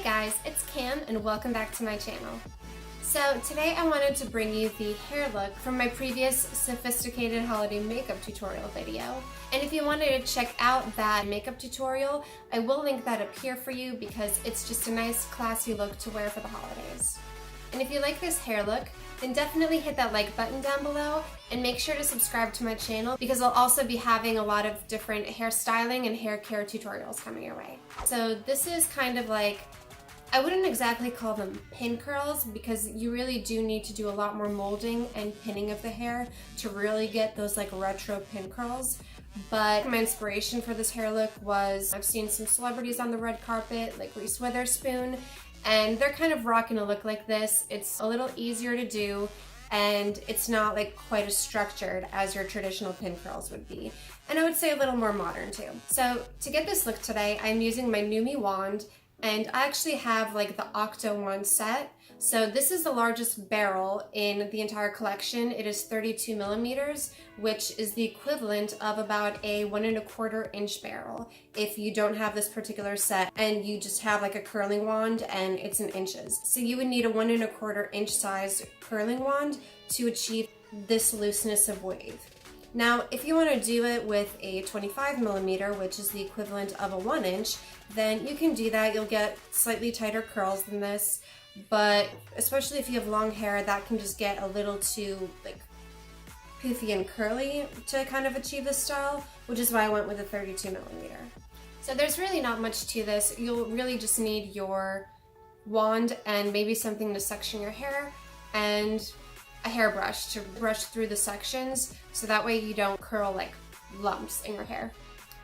Hey guys, it's Cam and welcome back to my channel. So today I wanted to bring you the hair look from my previous sophisticated holiday makeup tutorial video. And if you wanted to check out that makeup tutorial, I will link that up here for you because it's just a nice classy look to wear for the holidays. And if you like this hair look, then definitely hit that like button down below and make sure to subscribe to my channel because I'll also be having a lot of different hairstyling and hair care tutorials coming your way. So this is kind of like, I wouldn't exactly call them pin curls because you really do need to do a lot more molding and pinning of the hair to really get those like retro pin curls. But my inspiration for this hair look was I've seen some celebrities on the red carpet like Reese Witherspoon, and they're kind of rocking a look like this. It's a little easier to do and it's not like quite as structured as your traditional pin curls would be. And I would say a little more modern too. So to get this look today, I'm using my Neewer wand. And I actually have like the Octo wand set. So this is the largest barrel in the entire collection. It is 32 millimeters, which is the equivalent of about a 1 1/4 inch barrel if you don't have this particular set and you just have like a curling wand and it's in inches. So you would need a 1 1/4 inch size curling wand to achieve this looseness of wave. Now, if you want to do it with a 25 millimeter, which is the equivalent of a 1 inch, then you can do that. You'll get slightly tighter curls than this, but especially if you have long hair, that can just get a little too like poofy and curly to kind of achieve this style, which is why I went with a 32 millimeter. So there's really not much to this. You'll really just need your wand and maybe something to section your hair and a hairbrush to brush through the sections so that way you don't curl like lumps in your hair.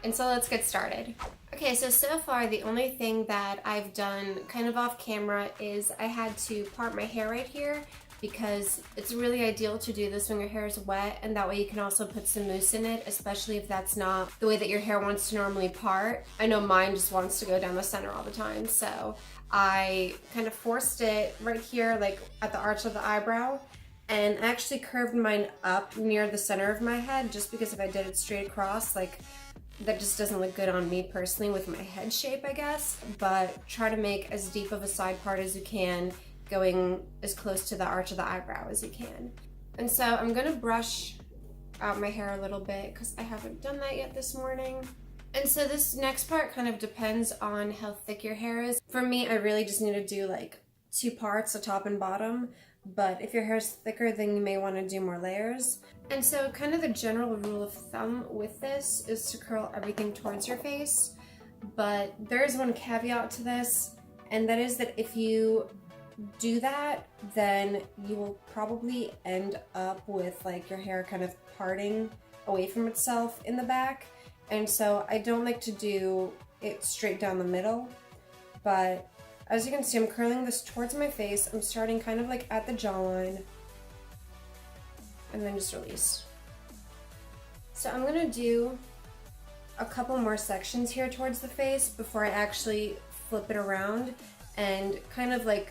And so let's get started. Okay, so far the only thing that I've done kind of off camera is I had to part my hair right here because it's really ideal to do this when your hair is wet, and that way you can also put some mousse in it, especially if that's not the way that your hair wants to normally part. I know mine just wants to go down the center all the time, so I kind of forced it right here like at the arch of the eyebrow. And I actually curved mine up near the center of my head just because if I did it straight across, like that just doesn't look good on me personally with my head shape, I guess. But try to make as deep of a side part as you can, going as close to the arch of the eyebrow as you can. And so I'm gonna brush out my hair a little bit because I haven't done that yet this morning. And so this next part kind of depends on how thick your hair is. For me, I really just need to do like 2 parts, the top and bottom. But if your hair is thicker, then you may want to do more layers. And so kind of the general rule of thumb with this is to curl everything towards your face. But there is one caveat to this, and that is that if you do that, then you will probably end up with like your hair kind of parting away from itself in the back. And so I don't like to do it straight down the middle, but as you can see, I'm curling this towards my face. I'm starting kind of like at the jawline and then just release. So I'm gonna do a couple more sections here towards the face before I actually flip it around and kind of like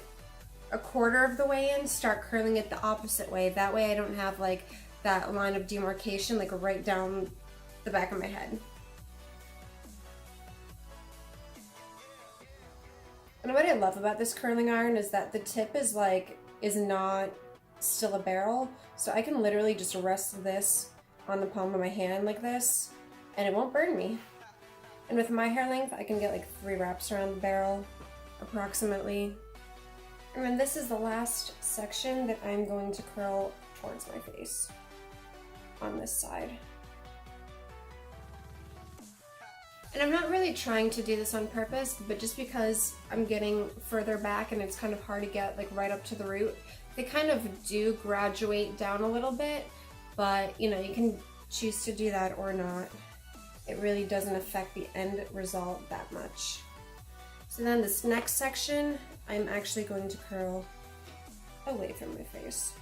a quarter of the way in, start curling it the opposite way. That way I don't have like that line of demarcation like right down the back of my head. And what I love about this curling iron is that the tip is not still a barrel. So I can literally just rest this on the palm of my hand like this and it won't burn me. And with my hair length, I can get like 3 wraps around the barrel approximately. And then this is the last section that I'm going to curl towards my face on this side. And I'm not really trying to do this on purpose, but just because I'm getting further back and it's kind of hard to get like right up to the root, they kind of do graduate down a little bit, but you know, you can choose to do that or not. It really doesn't affect the end result that much. So then this next section, I'm actually going to curl away from my face.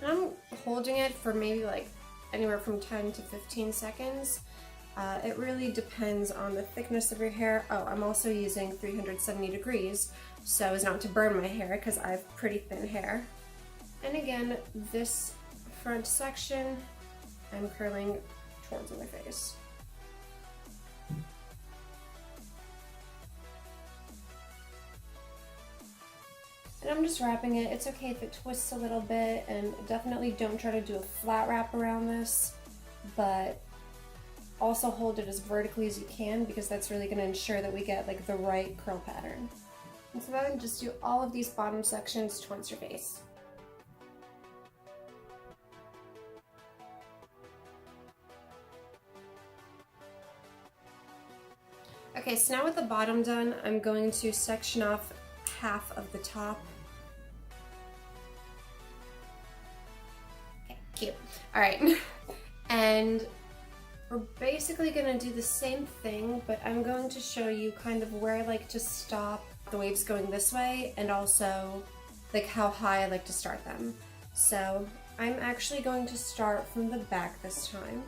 And I'm holding it for maybe like anywhere from 10 to 15 seconds. It really depends on the thickness of your hair. Oh, I'm also using 370 degrees so as not to burn my hair because I have pretty thin hair. And again, this front section, I'm curling towards my face. And I'm just wrapping it. It's okay if it twists a little bit, and definitely don't try to do a flat wrap around this, but also hold it as vertically as you can, because that's really going to ensure that we get like the right curl pattern. And so then just do all of these bottom sections towards your face. Okay, so now with the bottom done, I'm going to section off half of the top. Okay, cute. All right, and we're basically gonna do the same thing, but I'm going to show you kind of where I like to stop the waves going this way, and also like how high I like to start them. So I'm actually going to start from the back this time.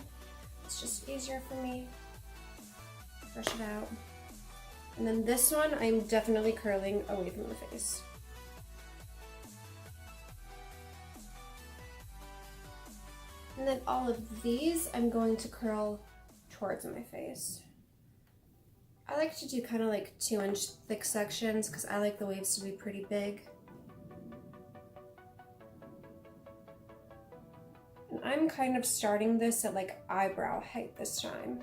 It's just easier for me. Brush it out. And then this one, I'm definitely curling away from the face. And then all of these, I'm going to curl towards my face. I like to do kind of like 2-inch thick sections because I like the waves to be pretty big. And I'm kind of starting this at like eyebrow height this time.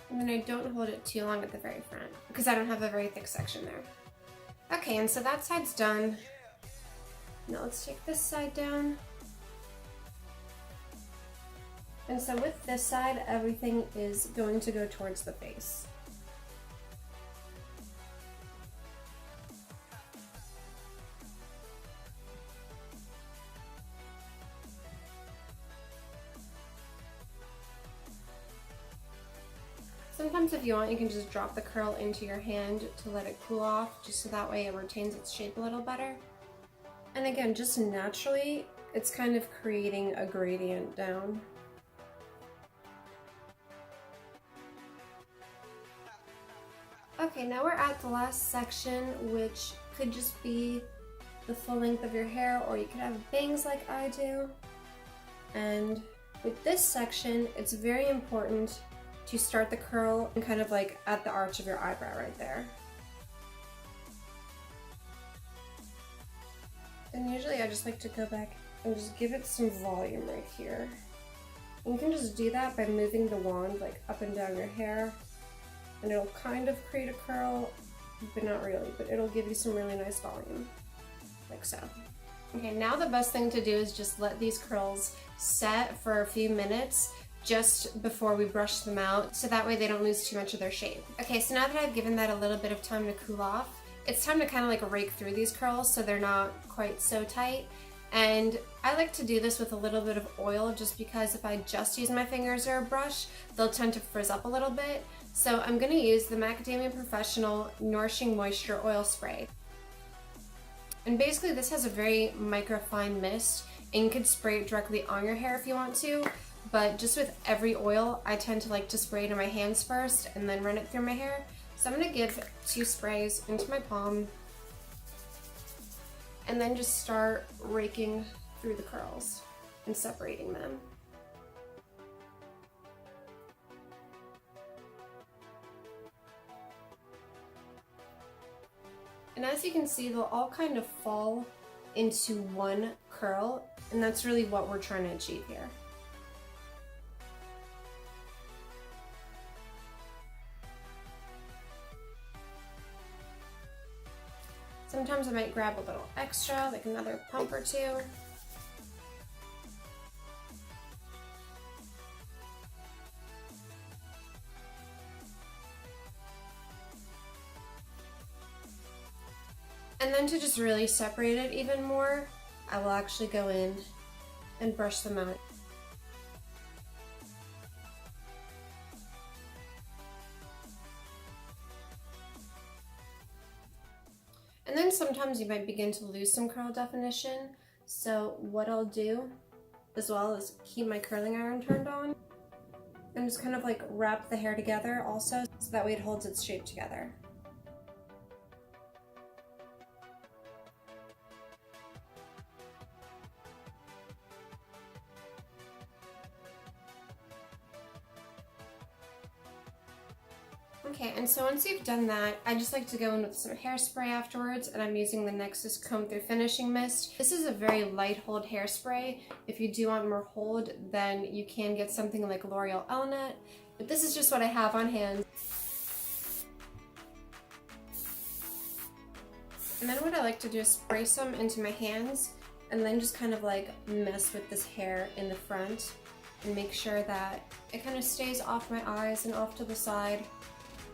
And then I don't hold it too long at the very front because I don't have a very thick section there. Okay, and so that side's done. Now let's take this side down. And so with this side, everything is going to go towards the face. Sometimes if you want, you can just drop the curl into your hand to let it cool off, just so that way it retains its shape a little better. And again, just naturally, it's kind of creating a gradient down. Okay, now we're at the last section, which could just be the full length of your hair, or you could have bangs like I do. And with this section, it's very important to start the curl and kind of like at the arch of your eyebrow right there. And usually I just like to go back and just give it some volume right here. And you can just do that by moving the wand like up and down your hair, and it'll kind of create a curl, but not really, but it'll give you some really nice volume, like so. Okay, now the best thing to do is just let these curls set for a few minutes just before we brush them out, so that way they don't lose too much of their shape. Okay, so now that I've given that a little bit of time to cool off, it's time to kind of like rake through these curls so they're not quite so tight. And I like to do this with a little bit of oil, just because if I just use my fingers or a brush, they'll tend to frizz up a little bit. So I'm gonna use the Macadamia Professional Nourishing Moisture Oil Spray. And basically this has a very microfine mist, and you could spray it directly on your hair if you want to, but just with every oil, I tend to like to spray it in my hands first and then run it through my hair. So I'm gonna give 2 sprays into my palm and then just start raking through the curls and separating them. And as you can see, they'll all kind of fall into one curl, and that's really what we're trying to achieve here. Sometimes I might grab a little extra, like another pump or two. And then to just really separate it even more, I will actually go in and brush them out. And then sometimes you might begin to lose some curl definition. So what I'll do as well is keep my curling iron turned on and just kind of like wrap the hair together also, so that way it holds its shape together. Okay, and so once you've done that, I just like to go in with some hairspray afterwards, and I'm using the Nexus Comb Through Finishing Mist. This is a very light hold hairspray. If you do want more hold, then you can get something like L'Oreal Elnet, but this is just what I have on hand. And then what I like to do is spray some into my hands, and then just kind of like mess with this hair in the front, and make sure that it kind of stays off my eyes and off to the side,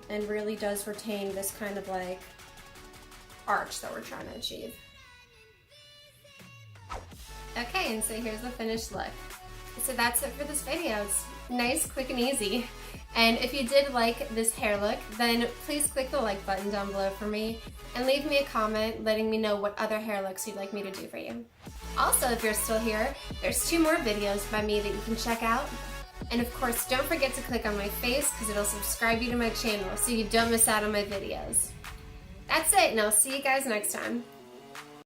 and really does retain this kind of like arch that we're trying to achieve. Okay, and so here's the finished look. So that's it for this video. It's nice, quick, and easy. And if you did like this hair look, then please click the like button down below for me and leave me a comment letting me know what other hair looks you'd like me to do for you. Also, if you're still here, there's 2 more videos by me that you can check out. And of course, don't forget to click on my face because it'll subscribe you to my channel so you don't miss out on my videos. That's it, and I'll see you guys next time.